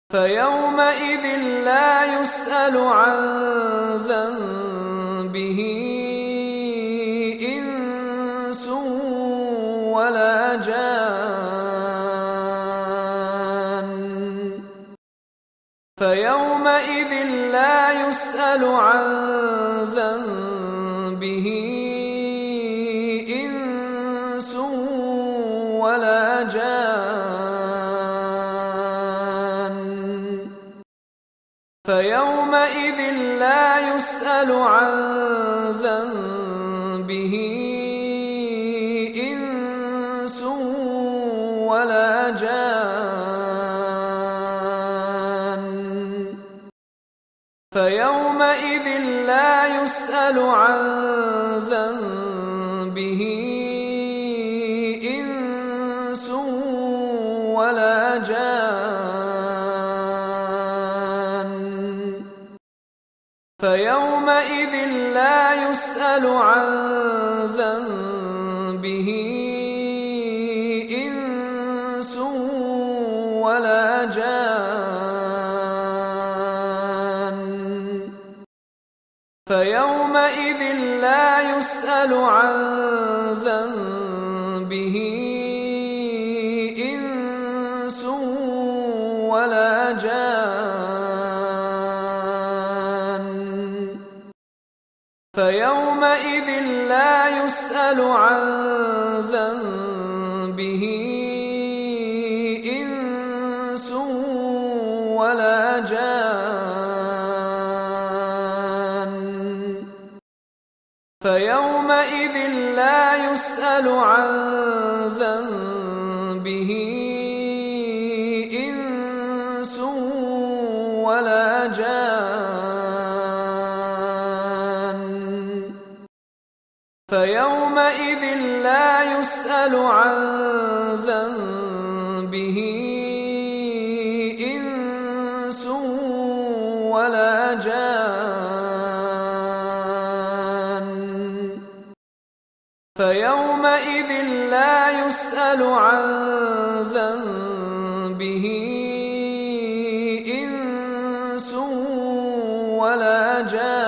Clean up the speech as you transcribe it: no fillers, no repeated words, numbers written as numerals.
فيومئذ لا يسأل عن ذنبه إنس ولا جان. فيومئذ لا يسأل عن ذنبه إنس ولا جان. فيومئذ لا يسأل عن ذنبه إنس ولا جان. فيومئذ لا يسأل عن ذنبه إنس ولا جان. فيومئذ لا يسأل عن ذنبه إنس ولا جان. فيومئذ لا يسأل عن ذنبه إنس ولا جان. فيومئذ لا يسأل عن ذنبه إنس ولا جان. فيومئذ لا يسأل عن ذنبه إنس ولا جان. فيومئذ لا يسأل عن ذنبه إنس ولا جان. فيومئذ لا يسأل عن ذنبه إنس ولا جان.